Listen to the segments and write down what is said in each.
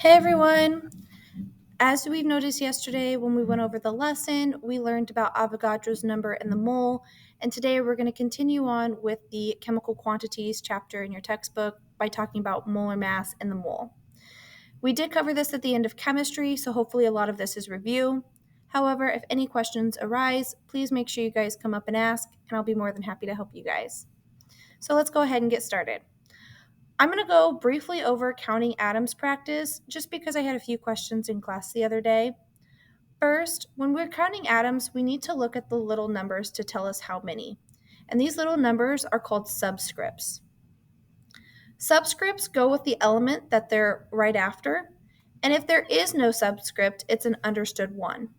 Hey everyone! As we've noticed yesterday when we went over the lesson, we learned about Avogadro's number and the mole, and today we're going to continue on with the chemical quantities chapter in your textbook by talking about molar mass and the mole. We did cover this at the end of chemistry, so hopefully a lot of this is review. However, if any questions arise, please make sure you guys come up and ask, and I'll be more than happy to help you guys. So let's go ahead and get started. I'm going to go briefly over counting atoms practice just because I had a few questions in class the other day. First, when we're counting atoms, we need to look at the little numbers to tell us how many. And these little numbers are called subscripts. Subscripts go with the element that they're right after. And if there is no subscript, it's an understood one.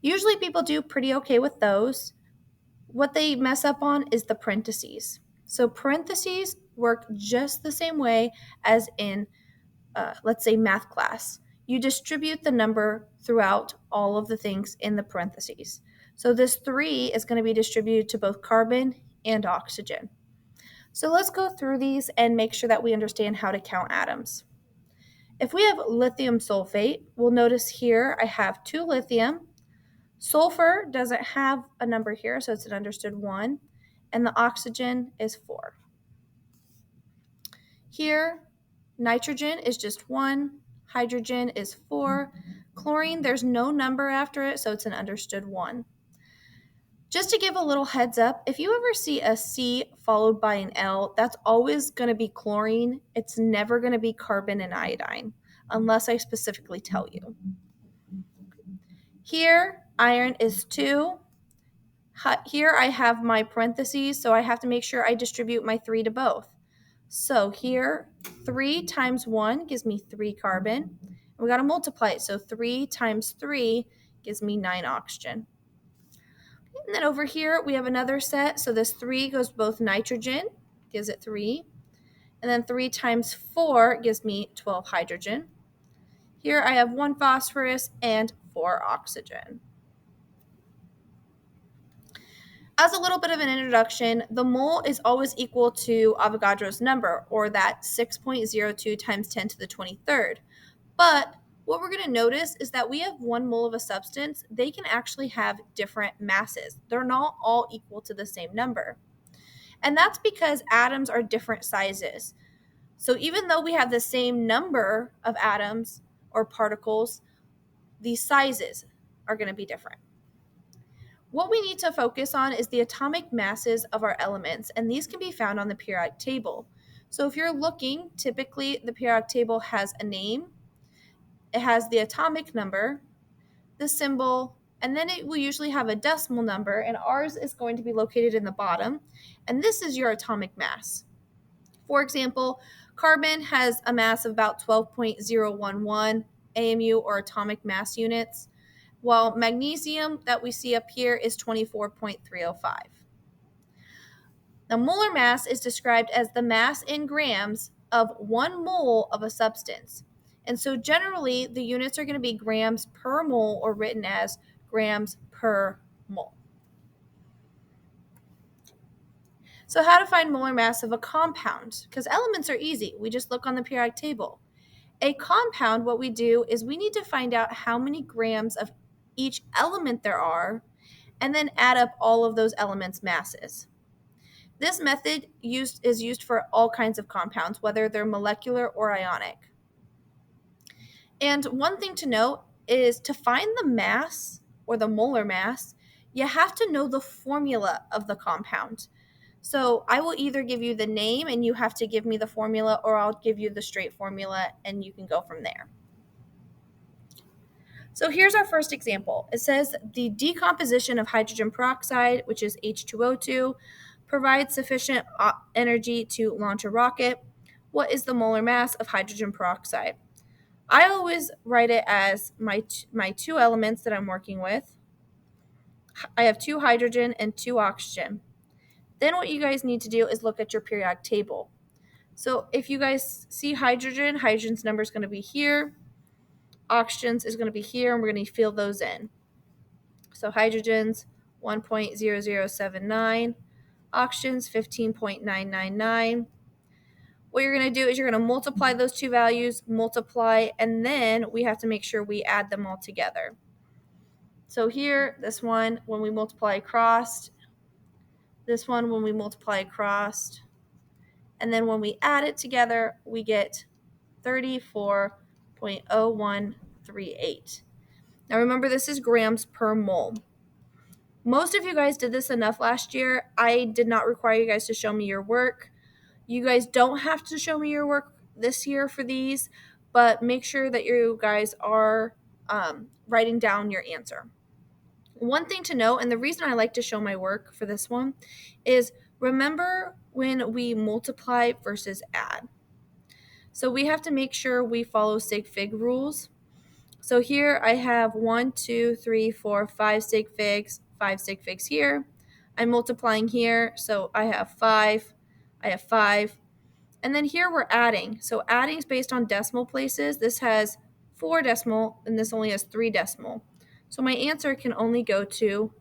Usually people do pretty okay with those. What they mess up on is the parentheses. So parentheses work just the same way as in let's say math class. You distribute the number throughout all of the things in the parentheses. So this 3 is going to be distributed to both carbon and oxygen. So let's go through these and make sure that we understand how to count atoms. If we have lithium sulfate, we'll notice here I have 2 lithium. Sulfur doesn't have a number here, so it's an understood 1. And the oxygen is 4. Here, nitrogen is just 1, hydrogen is 4, chlorine, there's no number after it, so it's an understood 1. Just to give a little heads up, if you ever see a C followed by an L, that's always going to be chlorine. It's never going to be carbon and iodine, unless I specifically tell you. Here, iron is 2. Here I have my parentheses, so I have to make sure I distribute my 3 to both. So here, 3 times 1 gives me 3 carbon. And we got to multiply it. So 3 times 3 gives me 9 oxygen. And then over here, we have another set. So this 3 goes both nitrogen, gives it 3. And then 3 times 4 gives me 12 hydrogen. Here I have 1 phosphorus and 4 oxygen. As a little bit of an introduction, the mole is always equal to Avogadro's number, or that 6.02 times 10 to the 23rd. But what we're going to notice is that we have 1 mole of a substance. They can actually have different masses. They're not all equal to the same number. And that's because atoms are different sizes. So even though we have the same number of atoms or particles, the sizes are going to be different. What we need to focus on is the atomic masses of our elements, and these can be found on the periodic table. So if you're looking, typically the periodic table has a name, it has the atomic number, the symbol, and then it will usually have a decimal number, and ours is going to be located in the bottom, and this is your atomic mass. For example, carbon has a mass of about 12.011 AMU or atomic mass units, while magnesium that we see up here is 24.305. Now, molar mass is described as the mass in grams of 1 mole of a substance. And so generally, the units are going to be grams per mole or written as grams per mole. So how to find molar mass of a compound? Because elements are easy. We just look on the periodic table. A compound, what we do is we need to find out how many grams of each element there are, and then add up all of those elements' masses. This method is used for all kinds of compounds, whether they're molecular or ionic. And one thing to note is to find the mass or the molar mass, you have to know the formula of the compound. So I will either give you the name and you have to give me the formula, or I'll give you the straight formula and you can go from there. So here's our first example. It says the decomposition of hydrogen peroxide, which is H2O2, provides sufficient energy to launch a rocket. What is the molar mass of hydrogen peroxide? I always write it as my 2 elements that I'm working with. I have 2 hydrogen and 2 oxygen. Then what you guys need to do is look at your periodic table. So if you guys see hydrogen, hydrogen's number is going to be here. Oxygen's is going to be here, and we're going to fill those in. So hydrogen's 1.0079, oxygen's 15.999. what you're going to do is you're going to multiply those two values, multiply, and then we have to make sure we add them all together. So here, this one, when we multiply across, this one when we multiply across, and then when we add it together, we get 34.0138. Now remember, this is grams per mole. Most of you guys did this enough last year. I did not require you guys to show me your work. You guys don't have to show me your work this year for these, but make sure that you guys are writing down your answer. One thing to note, and the reason I like to show my work for this one, is remember when we multiply versus add. So we have to make sure we follow sig fig rules. So here I have 1, 2, 3, 4, 5 sig figs, 5 sig figs here. I'm multiplying here, so I have 5, I have 5. And then here we're adding. So adding is based on decimal places. This has 4 decimal, and this only has 3 decimal. So my answer can only go to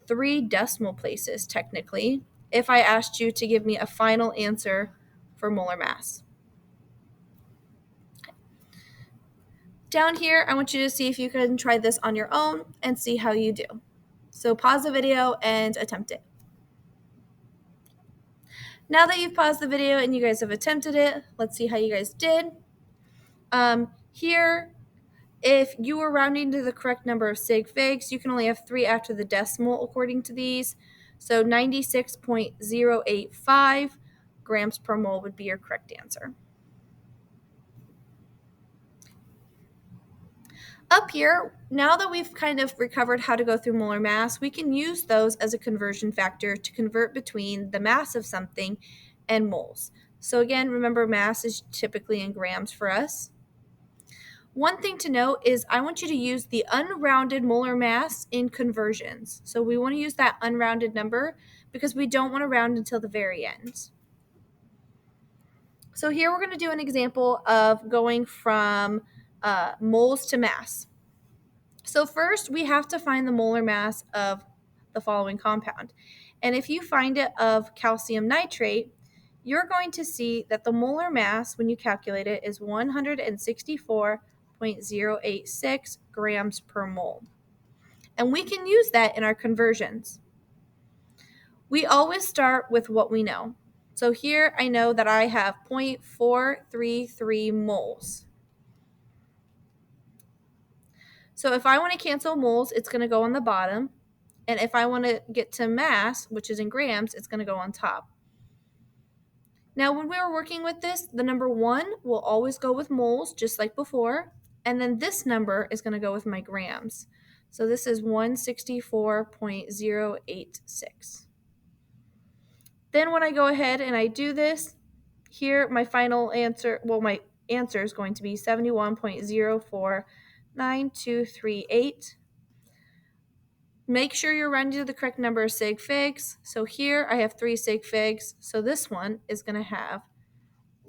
3 decimal places, technically, if I asked you to give me a final answer for molar mass. Down here, I want you to see if you can try this on your own and see how you do. So pause the video and attempt it. Now that you've paused the video and you guys have attempted it, let's see how you guys did. Here, if you were rounding to the correct number of sig figs, you can only have 3 after the decimal according to these. So 96.085 grams per mole would be your correct answer. Up here, now that we've kind of recovered how to go through molar mass, we can use those as a conversion factor to convert between the mass of something and moles. So again, remember mass is typically in grams for us. One thing to note is I want you to use the unrounded molar mass in conversions. So we want to use that unrounded number because we don't want to round until the very end. So here we're going to do an example of going from moles to mass. So first we have to find the molar mass of the following compound. And if you find it of calcium nitrate, you're going to see that the molar mass, when you calculate it, is 164.086 grams per mole. And we can use that in our conversions. We always start with what we know. So here I know that I have 0.433 moles. So if I want to cancel moles, it's going to go on the bottom. And if I want to get to mass, which is in grams, it's going to go on top. Now, when we were working with this, the number 1 will always go with moles, just like before. And then this number is going to go with my grams. So this is 164.086. Then when I go ahead and I do this, here my final answer, my answer is going to be 71.049238. Make sure you're rounding to the correct number of sig figs. So here I have 3 sig figs. So this one is going to have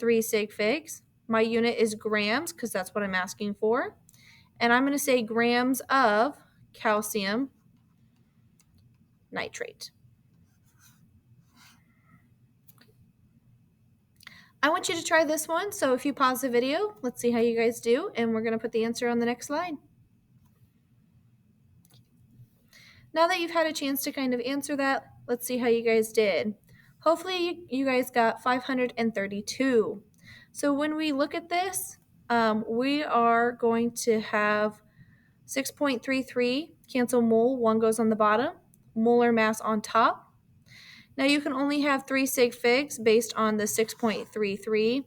3 sig figs. My unit is grams because that's what I'm asking for. And I'm going to say grams of calcium nitrate. I want you to try this one. So if you pause the video, let's see how you guys do. And we're going to put the answer on the next slide. Now that you've had a chance to kind of answer that, let's see how you guys did. Hopefully you guys got 532. So when we look at this, we are going to have 6.33 cancel mole, 1 goes on the bottom, molar mass on top. Now you can only have 3 sig figs based on the 6.33.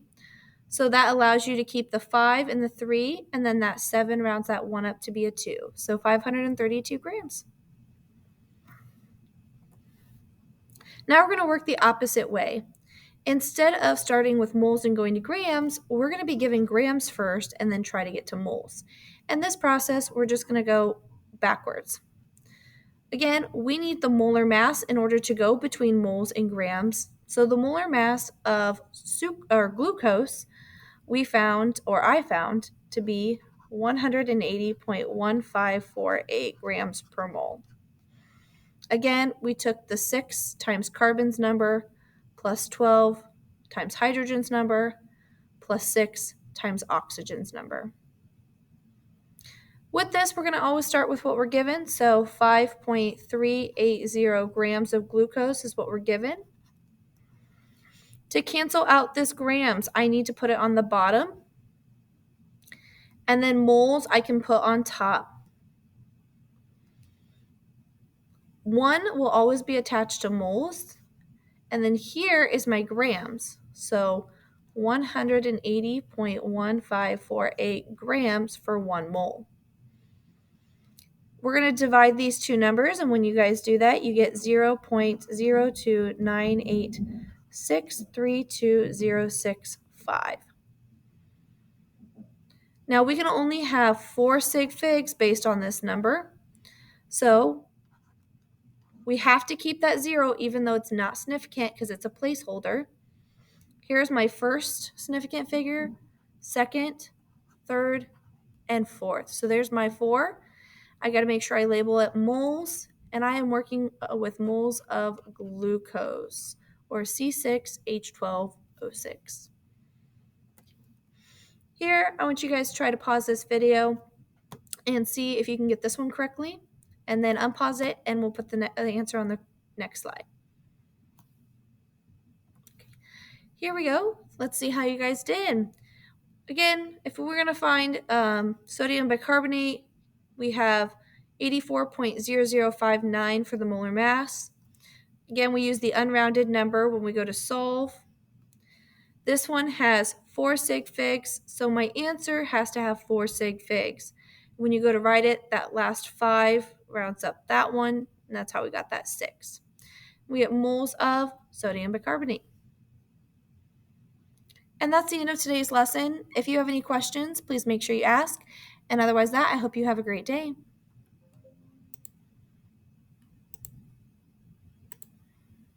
So that allows you to keep the 5 and the 3, and then that 7 rounds that 1 up to be a 2. So 532 grams. Now we're going to work the opposite way. Instead of starting with moles and going to grams, we're going to be giving grams first and then try to get to moles. And this process, we're just going to go backwards. Again, we need the molar mass in order to go between moles and grams. So the molar mass of glucose I found to be 180.1548 grams per mole. Again, we took the 6 times carbon's number plus 12 times hydrogen's number plus 6 times oxygen's number. With this, we're going to always start with what we're given. So 5.380 grams of glucose is what we're given. To cancel out this grams, I need to put it on the bottom. And then moles I can put on top. 1 will always be attached to moles. And then here is my grams. So 180.1548 grams for 1 mole. We're going to divide these two numbers, and when you guys do that, you get 0.029863265. Now, we can only have 4 sig figs based on this number, so we have to keep that 0 even though it's not significant because it's a placeholder. Here's my first significant figure, second, third, and fourth. So there's my 4. I got to make sure I label it moles, and I am working with moles of glucose, or C6H12O6. Here, I want you guys to try to pause this video and see if you can get this one correctly, and then unpause it, and we'll put the answer on the next slide. Here we go. Let's see how you guys did. Again, if we're going to find sodium bicarbonate, we have 84.0059 for the molar mass. Again, we use the unrounded number when we go to solve. This one has 4 sig figs, so my answer has to have 4 sig figs. When you go to write it, that last 5 rounds up that one, and that's how we got that 6. We get moles of sodium bicarbonate. And that's the end of today's lesson. If you have any questions, please make sure you ask. And otherwise that, I hope you have a great day.